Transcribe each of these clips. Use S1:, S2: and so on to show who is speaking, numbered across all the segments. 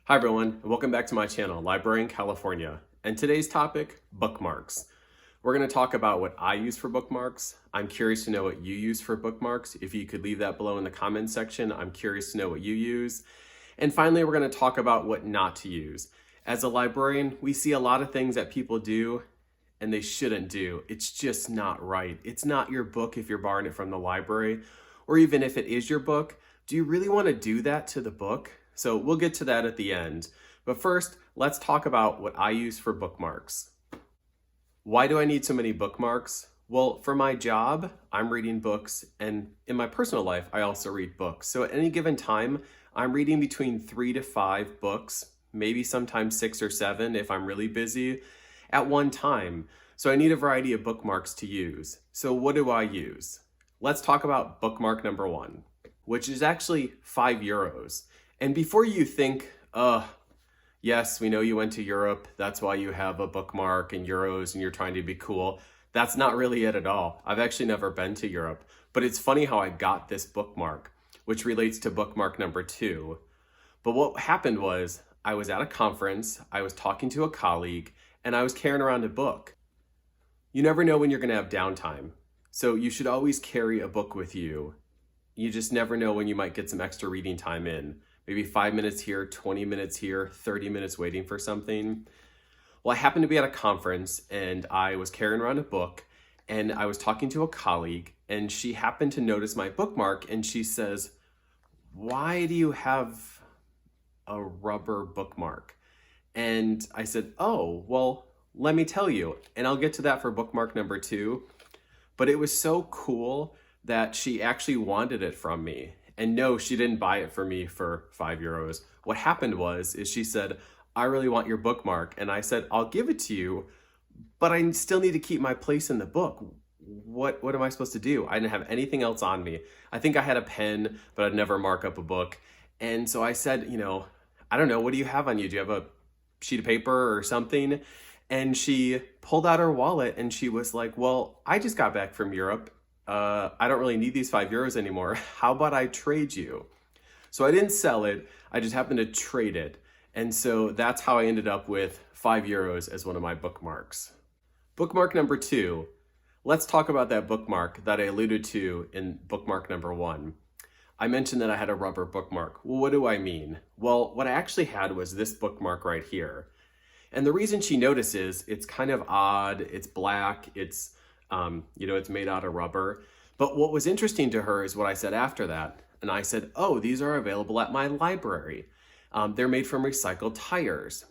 S1: Hi everyone, and welcome back to my channel, Librarian California. And today's topic, bookmarks. We're going to talk about what I use for bookmarks. I'm curious to know what you use for bookmarks. If you could leave that below in the comments section, I'm curious to know what you use. And finally, we're going to talk about what not to use. As a librarian, we see a lot of things that people do and they shouldn't do. It's just not right. It's not your book if you're borrowing it from the library, or even if it is your book. Do you really want to do that to the book? So we'll get to that at the end. But first, let's talk about what I use for bookmarks. Why do I need so many bookmarks? Well, for my job, I'm reading books, and in my personal life, I also read books. So at any given time, I'm reading between 3 to 5 books, maybe sometimes 6 or 7 if I'm really busy, at one time. So I need a variety of bookmarks to use. So what do I use? Let's talk about bookmark number 1, which is actually €5. And before you think, yes, we know you went to Europe, that's why you have a bookmark in euros and you're trying to be cool. That's not really it at all. I've actually never been to Europe, but it's funny how I got this bookmark, which relates to bookmark number 2. But what happened was I was at a conference, I was talking to a colleague, and I was carrying around a book. You never know when you're gonna have downtime, so you should always carry a book with you. You just never know when you might get some extra reading time in. Maybe 5 minutes here, 20 minutes here, 30 minutes waiting for something. Well, I happened to be at a conference and I was carrying around a book and I was talking to a colleague and she happened to notice my bookmark and she says, "Why do you have a rubber bookmark?" And I said, "Oh, well, let me tell you." And I'll get to that for bookmark number 2. But it was so cool that she actually wanted it from me. And no, she didn't buy it for me for €5. What happened was, she said, "I really want your bookmark." And I said, "I'll give it to you, but I still need to keep my place in the book. What am I supposed to do?" I didn't have anything else on me. I think I had a pen, but I'd never mark up a book. And so I said, "I don't know, what do you have on you? Do you have a sheet of paper or something?" And she pulled out her wallet and she was like, "Well, I just got back from Europe. I don't really need these €5 anymore. How about I trade you?" So I didn't sell it. I just happened to trade it. And so that's how I ended up with €5 as one of my bookmarks. Bookmark number 2. Let's talk about that bookmark that I alluded to in bookmark number 1. I mentioned that I had a rubber bookmark. Well, what do I mean? Well, what I actually had was this bookmark right here. And the reason she notices, it's kind of odd, it's black, it's made out of rubber. But what was interesting to her is what I said after that. And I said, "Oh, these are available at my library. They're made from recycled tires."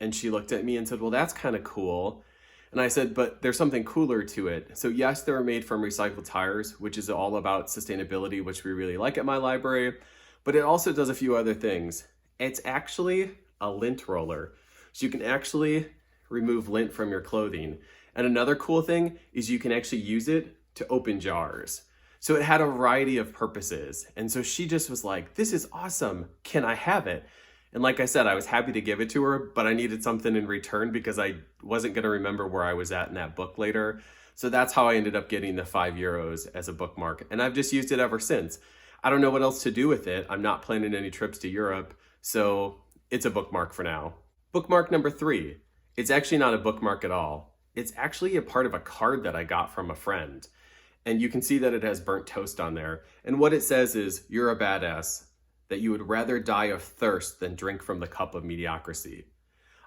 S1: And she looked at me and said, "Well, that's kind of cool." And I said, "But there's something cooler to it." So yes, they're made from recycled tires, which is all about sustainability, which we really like at my library. But it also does a few other things. It's actually a lint roller. So you can actually remove lint from your clothing. And another cool thing is you can actually use it to open jars. So it had a variety of purposes. And so she just was like, "This is awesome. Can I have it?" And like I said, I was happy to give it to her, but I needed something in return because I wasn't going to remember where I was at in that book later. So that's how I ended up getting the €5 as a bookmark. And I've just used it ever since. I don't know what else to do with it. I'm not planning any trips to Europe. So it's a bookmark for now. Bookmark number 3. It's actually not a bookmark at all. It's actually a part of a card that I got from a friend. And you can see that it has burnt toast on there. And what it says is, "You're a badass, that you would rather die of thirst than drink from the cup of mediocrity."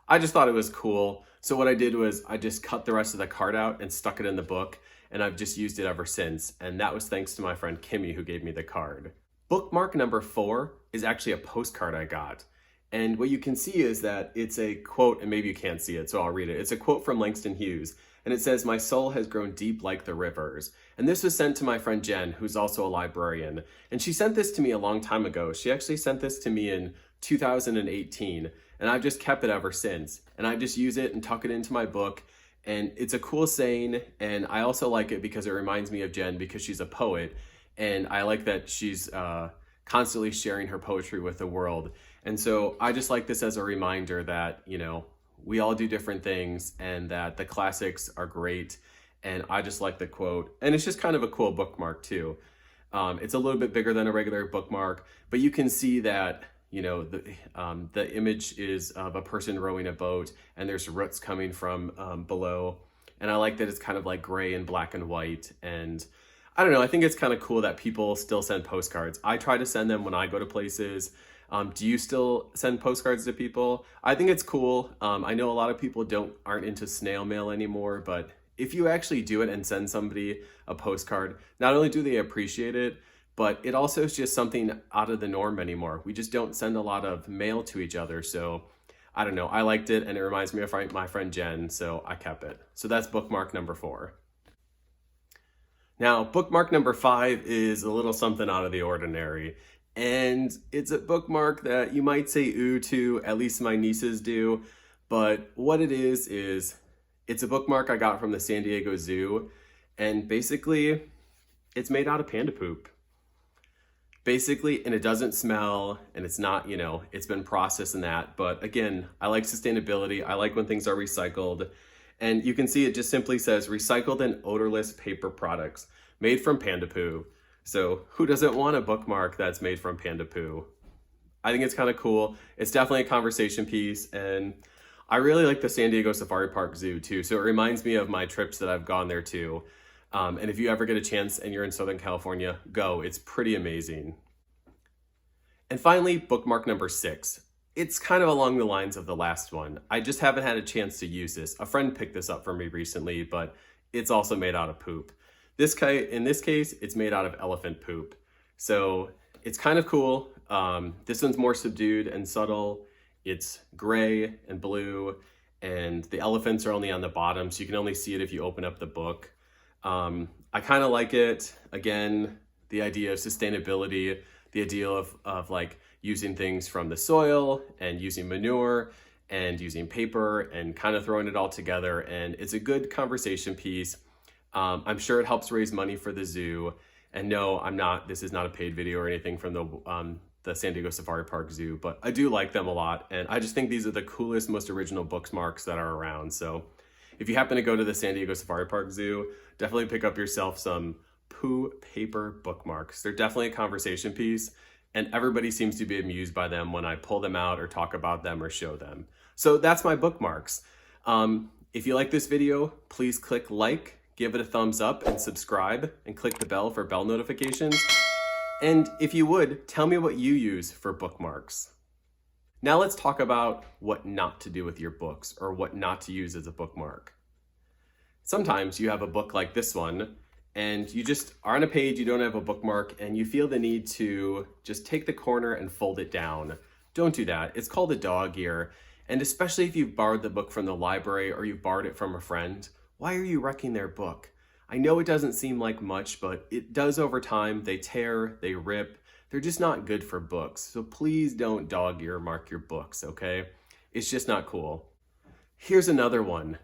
S1: I just thought it was cool. So what I did was I just cut the rest of the card out and stuck it in the book. And I've just used it ever since. And that was thanks to my friend Kimmy who gave me the card. Bookmark number 4 is actually a postcard I got. And what you can see is that it's a quote, and maybe you can't see it, so I'll read it. It's a quote from Langston Hughes, and it says, "My soul has grown deep like the rivers." And this was sent to my friend Jen, who's also a librarian. And she sent this to me a long time ago. She actually sent this to me in 2018, and I've just kept it ever since. And I just use it and tuck it into my book. And it's a cool saying, and I also like it because it reminds me of Jen because she's a poet. And I like that she's constantly sharing her poetry with the world. And so I just like this as a reminder that, we all do different things and that the classics are great. And I just like the quote. And it's just kind of a cool bookmark too. It's a little bit bigger than a regular bookmark, but you can see that, You know, the image is of a person rowing a boat and there's roots coming from below. And I like that it's kind of like gray and black and white. And I don't know, I think it's kind of cool that people still send postcards. I try to send them when I go to places. Do you still send postcards to people? I think it's cool. I know a lot of people aren't into snail mail anymore, but if you actually do it and send somebody a postcard, not only do they appreciate it, but it also is just something out of the norm anymore. We just don't send a lot of mail to each other. So I don't know, I liked it and it reminds me of my friend Jen, so I kept it. So that's bookmark number 4. Now, bookmark number 5 is a little something out of the ordinary. And it's a bookmark that you might say ooh to, at least my nieces do. But what it is it's a bookmark I got from the San Diego Zoo. And basically, it's made out of panda poop. Basically, and it doesn't smell, and it's not, you know, it's been processed in that. But again, I like sustainability. I like when things are recycled. And you can see it just simply says recycled and odorless paper products made from panda poo. So who doesn't want a bookmark that's made from panda poo? I think it's kind of cool. It's definitely a conversation piece. And I really like the San Diego Safari Park Zoo too. So it reminds me of my trips that I've gone there too. And if you ever get a chance and you're in Southern California, go. It's pretty amazing. And finally, bookmark number 6. It's kind of along the lines of the last one. I just haven't had a chance to use this. A friend picked this up for me recently, but it's also made out of poop. In this case, it's made out of elephant poop. So it's kind of cool. This one's more subdued and subtle. It's gray and blue, and the elephants are only on the bottom, so you can only see it if you open up the book. I kind of like it. Again, the idea of sustainability, the idea of like using things from the soil and using manure and using paper and kind of throwing it all together. And it's a good conversation piece. I'm sure it helps raise money for the zoo. And no, this is not a paid video or anything from the San Diego Safari Park Zoo, but I do like them a lot. And I just think these are the coolest, most original bookmarks that are around. So if you happen to go to the San Diego Safari Park Zoo, definitely pick up yourself some poo paper bookmarks. They're definitely a conversation piece, and everybody seems to be amused by them when I pull them out or talk about them or show them. So that's my bookmarks. If you like this video, please click like, give it a thumbs up, and subscribe, and click the bell for bell notifications. And if you would, tell me what you use for bookmarks. Now let's talk about what not to do with your books, or what not to use as a bookmark. Sometimes you have a book like this one, and you just are on a page, you don't have a bookmark, and you feel the need to just take the corner and fold it down. Don't do that. It's called a dog ear. And especially if you've borrowed the book from the library or you've borrowed it from a friend, why are you wrecking their book? I know it doesn't seem like much, but it does over time. They tear, they rip. They're just not good for books. So please don't dog ear mark your books, okay? It's just not cool. Here's another one.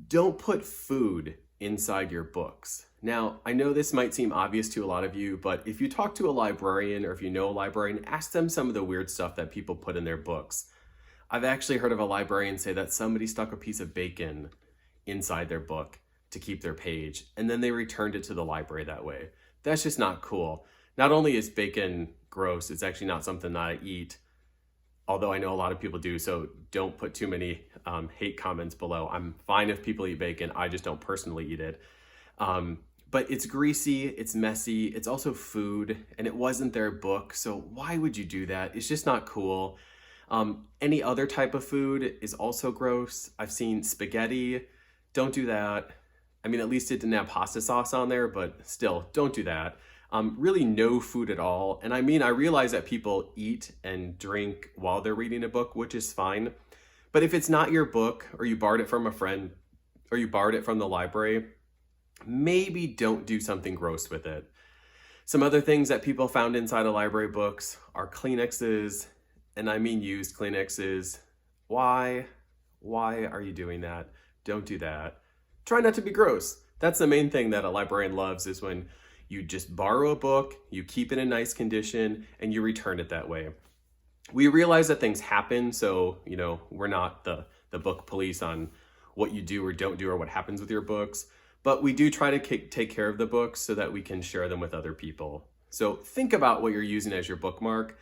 S1: Don't put food inside your books. Now, I know this might seem obvious to a lot of you, but if you talk to a librarian or if you know a librarian, ask them some of the weird stuff that people put in their books. I've actually heard of a librarian say that somebody stuck a piece of bacon inside their book to keep their page, and then they returned it to the library that way. That's just not cool. Not only is bacon gross, it's actually not something that I eat, although I know a lot of people do, so don't put too many hate comments below. I'm fine if people eat bacon, I just don't personally eat it. But it's greasy, it's messy, it's also food, and it wasn't their book, so why would you do that? It's just not cool. Any other type of food is also gross. I've seen spaghetti, don't do that. I mean, at least it didn't have pasta sauce on there, but still, don't do that. Really no food at all. And I mean, I realize that people eat and drink while they're reading a book, which is fine. But if it's not your book, or you borrowed it from a friend, or you borrowed it from the library, maybe don't do something gross with it. Some other things that people found inside of library books are Kleenexes, and I mean used Kleenexes. Why? Why are you doing that? Don't do that. Try not to be gross. That's the main thing that a librarian loves, is when you just borrow a book, you keep it in nice condition, and you return it that way. We realize that things happen, so we're not the book police on what you do or don't do or what happens with your books, but we do try to take care of the books so that we can share them with other people. So think about what you're using as your bookmark.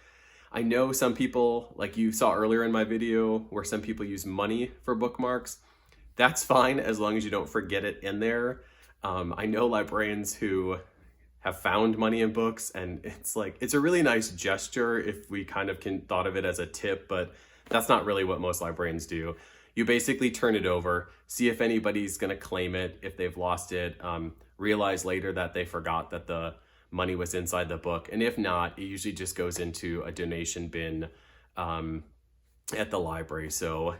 S1: I know some people, like you saw earlier in my video, where some people use money for bookmarks. That's fine as long as you don't forget it in there. I know librarians who have found money in books, and it's a really nice gesture if we kind of thought of it as a tip, but that's not really what most librarians do. You basically turn it over, see if anybody's gonna claim it, if they've lost it, realize later that they forgot that the money was inside the book. And if not, it usually just goes into a donation bin at the library. So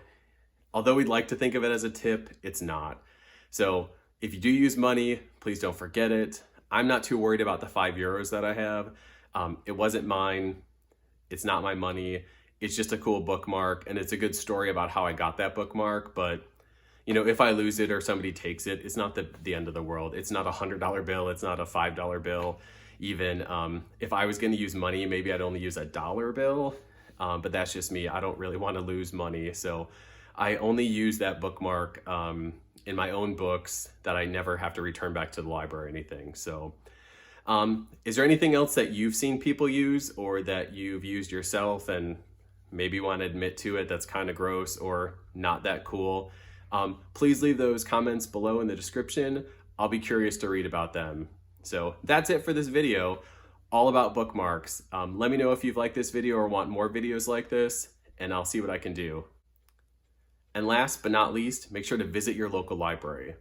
S1: although we'd like to think of it as a tip, it's not. So if you do use money, please don't forget it. I'm not too worried about the €5 that I have. It wasn't mine. It's not my money. It's just a cool bookmark, and it's a good story about how I got that bookmark. But you know, if I lose it or somebody takes it, it's not the end of the world. It's not a $100 bill. It's not a $5 bill. Even if I was going to use money, maybe I'd only use a dollar bill. But that's just me. I don't really want to lose money. So I only use that bookmark in my own books that I never have to return back to the library or anything. So is there anything else that you've seen people use or that you've used yourself and maybe want to admit to it that's kind of gross or not that cool? Please leave those comments below in the description. I'll be curious to read about them. So that's it for this video, all about bookmarks. Let me know if you've liked this video or want more videos like this, and I'll see what I can do. And last but not least, make sure to visit your local library.